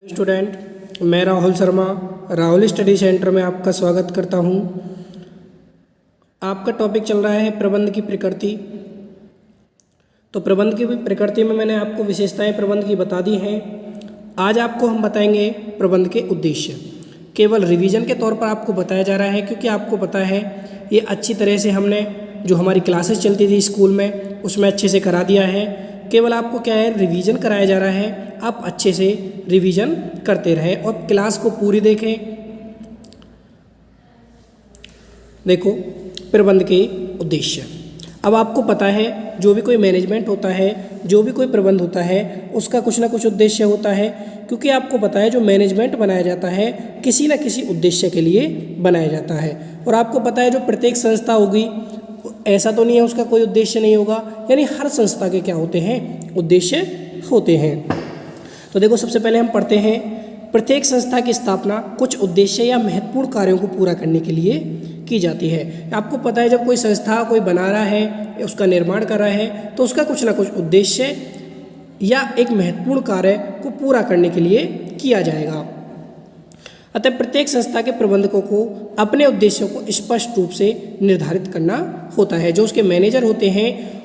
Student, मैं Rahul Sharma Rahul study centre में आपका स्वागत करता हूं। आपका टॉपिक चल रहा है प्रबंध की प्रकृति। तो प्रबंध की प्रकृति में मैंने आपको विशेषताएं प्रबंध की बता दी हैं। आज आपको हम बताएंगे प्रबंध के उद्देश्य। केवल रिवीजन के तौर पर आपको बताया जा रहा है, क्योंकि आपको पता है ये अच्छी तरह से हमने जो हमारी क्लासेस चलती थी स्कूल में उसमें अच्छे से करा दिया है। केवल आपको क्या है, रिवीजन कराया जा रहा है। आप अच्छे से रिवीजन करते रहें और क्लास को पूरी देखें। देखो प्रबंध के उद्देश्य। अब आपको पता है जो भी कोई मैनेजमेंट होता है, जो भी कोई प्रबंध होता है, उसका कुछ ना कुछ उद्देश्य होता है। क्योंकि आपको पता है जो मैनेजमेंट बनाया जाता है किसी न किसी उद्देश्य के लिए बनाया जाता है। और आपको पता है जो प्रत्येक संस्था होगी, ऐसा तो नहीं है उसका कोई उद्देश्य नहीं होगा, यानी हर संस्था के क्या होते हैं, उद्देश्य होते हैं। तो देखो सबसे पहले हम पढ़ते हैं, प्रत्येक संस्था की स्थापना कुछ उद्देश्य या महत्वपूर्ण कार्यों को पूरा करने के लिए की जाती है। आपको पता है जब कोई संस्था कोई बना रहा है, उसका निर्माण कर रहा है, तो उसका कुछ ना कुछ उद्देश्य या एक महत्वपूर्ण कार्य को पूरा करने के लिए किया जाएगा। अतः प्रत्येक संस्था के प्रबंधकों को अपने उद्देश्यों को स्पष्ट रूप से निर्धारित करना होता है। जो उसके मैनेजर होते हैं,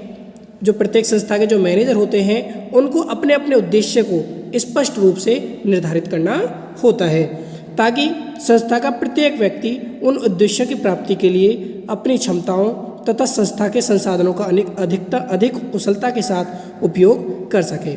जो प्रत्येक संस्था के जो मैनेजर होते हैं, उनको अपने अपने उद्देश्य को स्पष्ट रूप से निर्धारित करना होता है, ताकि संस्था का प्रत्येक व्यक्ति उन उद्देश्यों की प्राप्ति के लिए अपनी क्षमताओं तथा संस्था के संसाधनों का अधिक कुशलता के साथ उपयोग कर सके।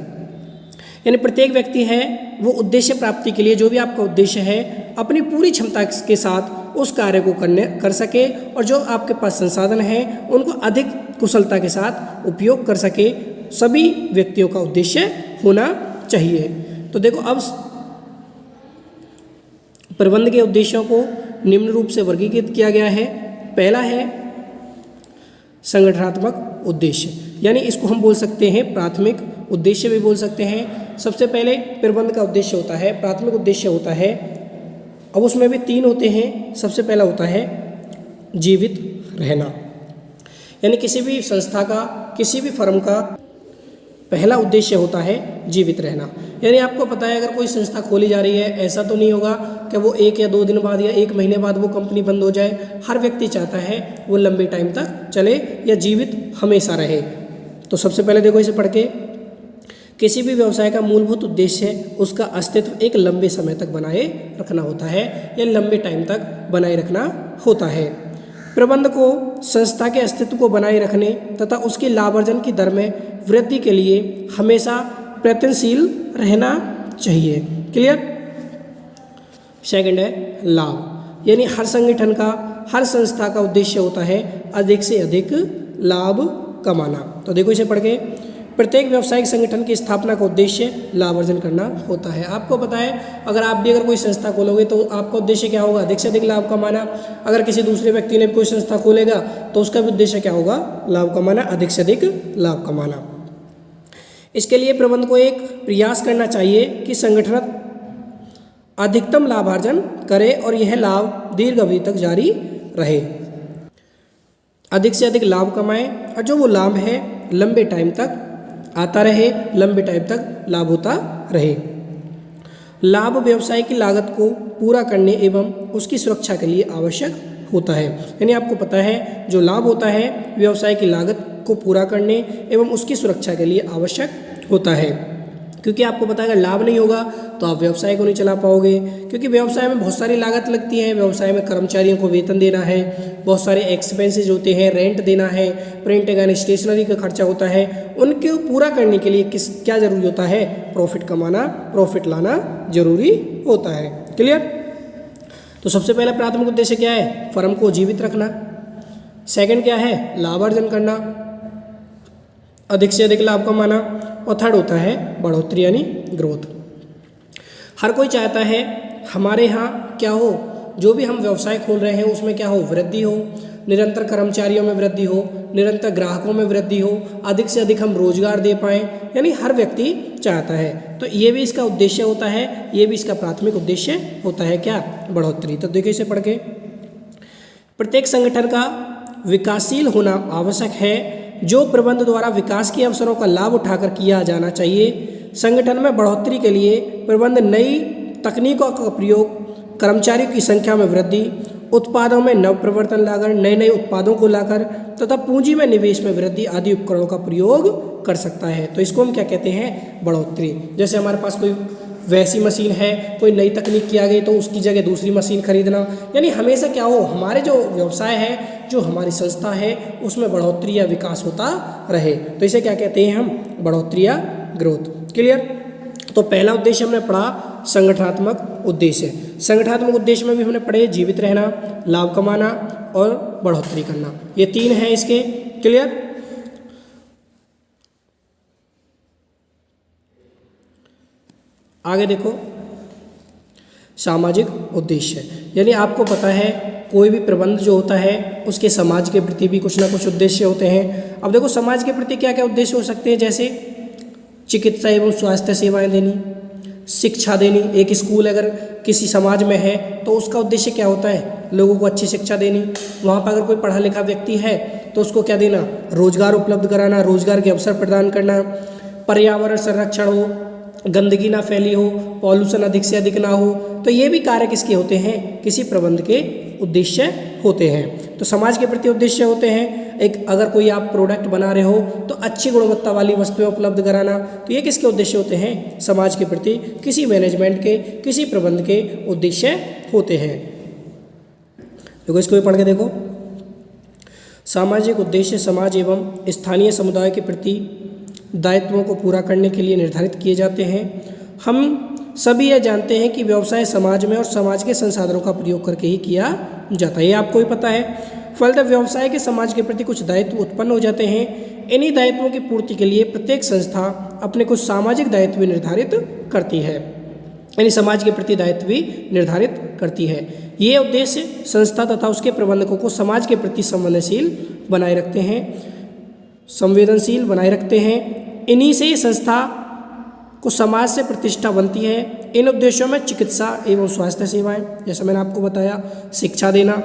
यानी प्रत्येक व्यक्ति है वो उद्देश्य प्राप्ति के लिए, जो भी आपका उद्देश्य है, अपनी पूरी क्षमता के साथ उस कार्य को कर सके, और जो आपके पास संसाधन है उनको अधिक कुशलता के साथ उपयोग कर सके। सभी व्यक्तियों का उद्देश्य होना चाहिए। तो देखो अब प्रबंध के उद्देश्यों को निम्न रूप से वर्गीकृत किया गया है। पहला है संगठनात्मक उद्देश्य, यानी इसको हम बोल सकते हैं प्राथमिक उद्देश्य भी बोल सकते हैं। सबसे पहले प्रबंध का उद्देश्य होता है, प्राथमिक उद्देश्य होता है। अब उसमें भी 3 होते हैं। सबसे पहला होता है जीवित रहना, यानी किसी भी संस्था का, किसी भी फर्म का पहला उद्देश्य होता है जीवित रहना। यानी आपको पता है अगर कोई संस्था खोली जा रही है, ऐसा तो नहीं होगा कि वो 1 या 2 दिन बाद या 1 महीने बाद वो कंपनी बंद हो जाए। हर व्यक्ति चाहता है वो लंबे टाइम तक चले या जीवित हमेशा रहे। तो सबसे पहले देखो इसे पढ़ के, किसी भी व्यवसाय का मूलभूत उद्देश्य उसका अस्तित्व एक लंबे समय तक बनाए रखना होता है, या लंबे टाइम तक बनाए रखना होता है। प्रबंध को संस्था के अस्तित्व को बनाए रखने तथा उसके लाभार्जन की दर में वृद्धि के लिए हमेशा प्रयत्नशील रहना चाहिए। क्लियर। सेकंड है लाभ, यानी हर संगठन का, हर संस्था का उद्देश्य होता है अधिक से अधिक लाभ कमाना। तो देखो इसे पढ़ के, प्रत्येक व्यावसायिक संगठन की स्थापना का उद्देश्य लाभ अर्जन करना होता है। आपको पता है अगर आप भी कोई संस्था खोलोगे तो आपका उद्देश्य क्या होगा, अधिक से अधिक लाभ कमाना। अगर किसी दूसरे व्यक्ति ने कोई संस्था खोलेगा तो उसका भी उद्देश्य क्या होगा, लाभ कमाना, अधिक से अधिक लाभ कमाना। इसके लिए प्रबंध को एक प्रयास करना चाहिए कि संगठन अधिकतम लाभार्जन करे और यह लाभ दीर्घ अवधि तक जारी रहे। अधिक से अधिक लाभ कमाए और जो वो लाभ है लंबे टाइम तक आता रहे, लंबे टाइम तक लाभ होता रहे। लाभ व्यवसाय की लागत को पूरा करने एवं उसकी सुरक्षा के लिए आवश्यक होता है। यानी आपको पता है जो लाभ होता है व्यवसाय की लागत को पूरा करने एवं उसकी सुरक्षा के लिए आवश्यक होता है। क्योंकि आपको पता है अगर लाभ नहीं होगा तो आप व्यवसाय को नहीं चला पाओगे, क्योंकि व्यवसाय में बहुत सारी लागत लगती है। व्यवसाय में कर्मचारियों को वेतन देना है, बहुत सारे एक्सपेंसेस होते हैं, रेंट देना है, प्रिंट एंड स्टेशनरी का खर्चा होता है। उनको पूरा करने के लिए क्या जरूरी होता है, प्रॉफिट कमाना, प्रॉफिट लाना जरूरी होता है। क्लियर। तो सबसे पहला प्राथमिक उद्देश्य क्या है, फर्म को जीवित रखना। सेकंड क्या है, लाभ अर्जन करना, अधिक से अधिक लाभ कमाना। और थर्ड होता है बढ़ोतरी यानी ग्रोथ। हर कोई चाहता है हमारे यहाँ क्या हो, जो भी हम व्यवसाय खोल रहे हैं उसमें क्या हो, वृद्धि हो, निरंतर कर्मचारियों में वृद्धि हो, निरंतर ग्राहकों में वृद्धि हो, अधिक से अधिक हम रोजगार दे पाएँ, यानी हर व्यक्ति चाहता है। तो ये भी इसका उद्देश्य होता है, ये भी इसका प्राथमिक उद्देश्य होता है क्या, बढ़ोतरी। तो देखिए इसे पढ़ के, प्रत्येक संगठन का विकासशील होना आवश्यक है। जो प्रबंध द्वारा विकास के अवसरों का लाभ उठाकर किया जाना चाहिए संगठन में बढ़ोतरी के लिए प्रबंध नई तकनीकों का प्रयोग, कर्मचारियों की संख्या में वृद्धि, उत्पादों में नव प्रवर्तन लाकर नए नए उत्पादों को लाकर तथा पूंजी में निवेश में वृद्धि आदि उपकरणों का प्रयोग कर सकता है। तो इसको हम क्या कहते हैं? बढ़ोतरी। जैसे हमारे पास कोई वैसी मशीन है, कोई नई तकनीक की आ गई तो उसकी जगह दूसरी मशीन खरीदना, यानी हमेशा क्या हो, हमारे जो व्यवसाय है, जो हमारी संस्था है, उसमें बढ़ोतरी या विकास होता रहे। तो इसे क्या कहते हैं हम? बढ़ोतरी या ग्रोथ। क्लियर? तो पहला उद्देश्य हमने पढ़ा संगठनात्मक उद्देश्य। संगठनात्मक उद्देश्य में भी हमने पढ़े जीवित रहना, लाभ कमाना और बढ़ोतरी करना, ये 3 हैं इसके। क्लियर? आगे देखो सामाजिक उद्देश्य, यानी आपको पता है कोई भी प्रबंध जो होता है उसके समाज के प्रति भी कुछ ना कुछ उद्देश्य होते हैं। अब देखो समाज के प्रति क्या क्या उद्देश्य हो सकते हैं, जैसे चिकित्सा एवं स्वास्थ्य सेवाएं देनी, शिक्षा देनी। एक स्कूल अगर किसी समाज में है तो उसका उद्देश्य क्या होता है? लोगों को अच्छी शिक्षा देनी। वहाँ पर अगर कोई पढ़ा लिखा व्यक्ति है तो उसको क्या देना? रोजगार उपलब्ध कराना, रोजगार के अवसर प्रदान करना। पर्यावरण संरक्षण हो, गंदगी ना फैली हो, पॉल्यूशन अधिक से अधिक ना हो। तो ये भी कार्य किसके होते हैं? किसी प्रबंध के उद्देश्य होते हैं। तो समाज के प्रति उद्देश्य होते हैं। एक अगर कोई आप प्रोडक्ट बना रहे हो तो अच्छी गुणवत्ता वाली वस्तुएं उपलब्ध कराना, तो ये किसके उद्देश्य होते हैं? समाज के प्रति किसी मैनेजमेंट के, किसी प्रबंध के उद्देश्य होते हैं। देखो इसको भी पढ़ के देखो। सामाजिक उद्देश्य समाज एवं स्थानीय समुदाय के प्रति दायित्वों को पूरा करने के लिए निर्धारित किए जाते हैं। हम सभी यह जानते हैं कि व्यवसाय समाज में और समाज के संसाधनों का प्रयोग करके ही किया जाता है, ये आपको भी पता है। फलतः व्यवसाय के समाज के प्रति कुछ दायित्व उत्पन्न हो जाते हैं। इन्हीं दायित्वों की पूर्ति के लिए प्रत्येक संस्था अपने कुछ सामाजिक दायित्व निर्धारित करती है, यानी समाज के प्रति दायित्व भी निर्धारित करती है। ये उद्देश्य संस्था तथा उसके प्रबंधकों को समाज के प्रति संवेदनशील बनाए रखते हैं, संवेदनशील बनाए रखते हैं। इन्हीं से संस्था को समाज से प्रतिष्ठा बनती है। इन उद्देश्यों में चिकित्सा एवं स्वास्थ्य सेवाएं, जैसा मैंने आपको बताया, शिक्षा देना,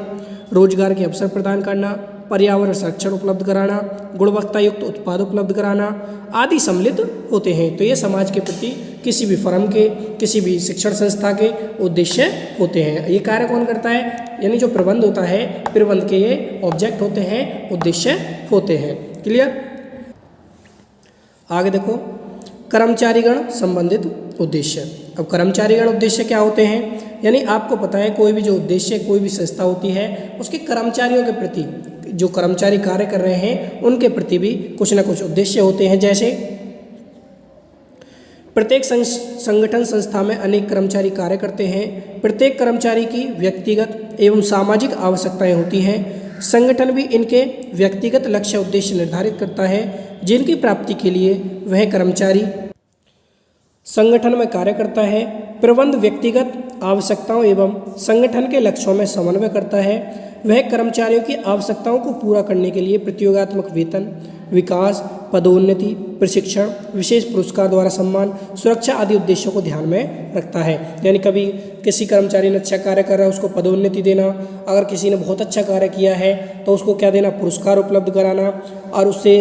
रोजगार के अवसर प्रदान करना, पर्यावरण संरक्षण उपलब्ध कराना, गुणवत्ता युक्त उत्पाद उपलब्ध कराना आदि सम्मिलित होते हैं। तो ये समाज के प्रति किसी भी फर्म के, किसी भी शिक्षण संस्था के उद्देश्य होते हैं। ये कार्य कौन करता है? यानी जो प्रबंध होता है, प्रबंध के ये ऑब्जेक्ट होते हैं, उद्देश्य होते हैं। क्लियर? आगे देखो कर्मचारीगण संबंधित उद्देश्य। अब कर्मचारीगण उद्देश्य क्या होते हैं? यानी आपको पता है कोई भी जो उद्देश्य, कोई भी संस्था होती है, उसके कर्मचारियों के प्रति, जो कर्मचारी कार्य कर रहे हैं उनके प्रति भी कुछ ना कुछ उद्देश्य होते हैं। जैसे प्रत्येक संगठन संस्था में अनेक कर्मचारी कार्य करते हैं। प्रत्येक कर्मचारी की व्यक्तिगत एवं सामाजिक आवश्यकताएं होती हैं। संगठन भी इनके व्यक्तिगत लक्ष्य उद्देश्य निर्धारित करता है, जिनकी प्राप्ति के लिए वह कर्मचारी संगठन में कार्य करता है। प्रबंध व्यक्तिगत आवश्यकताओं एवं संगठन के लक्ष्यों में समन्वय करता है। वह कर्मचारियों की आवश्यकताओं को पूरा करने के लिए प्रतियोगात्मक वेतन, विकास, पदोन्नति, प्रशिक्षण, विशेष पुरस्कार द्वारा सम्मान, सुरक्षा आदि उद्देश्यों को ध्यान में रखता है। यानी कभी किसी कर्मचारी ने अच्छा कार्य कर रहा है उसको पदोन्नति देना, अगर किसी ने बहुत अच्छा कार्य किया है तो उसको क्या देना? पुरस्कार उपलब्ध कराना, और उससे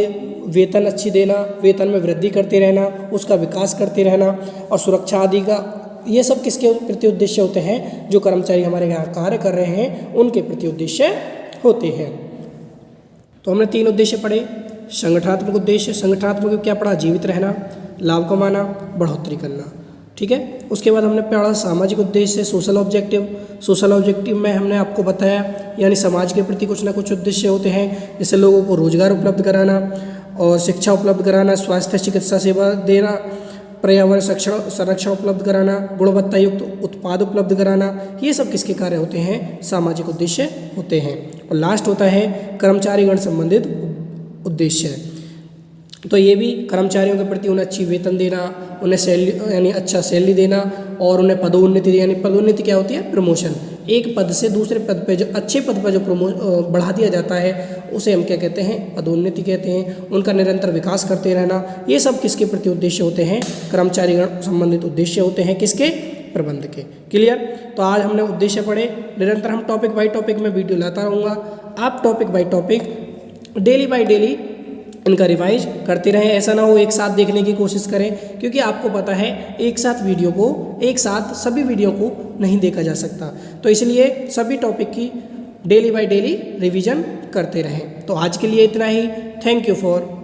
वेतन अच्छी देना, वेतन में वृद्धि करते रहना, उसका विकास करते रहना, और सुरक्षा आदि का, ये सब किसके प्रति उद्देश्य होते हैं? जो कर्मचारी हमारे यहाँ कार्य कर रहे हैं उनके प्रति उद्देश्य होते हैं। तो हमने 3 उद्देश्य पढ़े। संगठनात्मक उद्देश्य, संगठनात्मक में क्या पढ़ा? जीवित रहना, लाभ कमाना, बढ़ोतरी करना। ठीक है। उसके बाद हमने पढ़ा सामाजिक उद्देश्य, सोशल ऑब्जेक्टिव। सोशल ऑब्जेक्टिव में हमने आपको बताया यानी समाज के प्रति कुछ ना कुछ उद्देश्य होते हैं, जैसे लोगों को रोजगार उपलब्ध कराना और शिक्षा उपलब्ध कराना, स्वास्थ्य चिकित्सा सेवा देना, पर्यावरण संरक्षण उपलब्ध कराना, गुणवत्ता युक्त उत्पाद उपलब्ध कराना, ये सब किसके कार्य होते हैं? सामाजिक उद्देश्य होते हैं। और लास्ट होता है कर्मचारीगण संबंधित उद्देश्य। तो ये भी कर्मचारियों के प्रति उन्हें अच्छी वेतन देना, उन्हें सैलरी यानी अच्छा सैलरी देना, और उन्हें पदोन्नति, यानी पदोन्नति क्या होती है? प्रमोशन। एक पद से दूसरे पद पे, जो अच्छे पद पर जो बढ़ा दिया जाता है उसे हम क्या कहते हैं? पदोन्नति कहते हैं। उनका निरंतर विकास करते रहना, ये सब किसके प्रति उद्देश्य होते हैं? कर्मचारीगण संबंधित उद्देश्य होते हैं। किसके? प्रबंध के। क्लियर? तो आज हमने उद्देश्य पढ़े। निरंतर हम टॉपिक बाई टॉपिक में वीडियो लाता रहूँगा। आप topic by topic, daily by daily इनका रिवाइज करते रहें। ऐसा ना हो एक साथ देखने की कोशिश करें, क्योंकि आपको पता है एक साथ सभी वीडियो को नहीं देखा जा सकता। तो इसलिए सभी टॉपिक की डेली बाय डेली रिवीजन करते रहें। तो आज के लिए इतना ही। Thank you for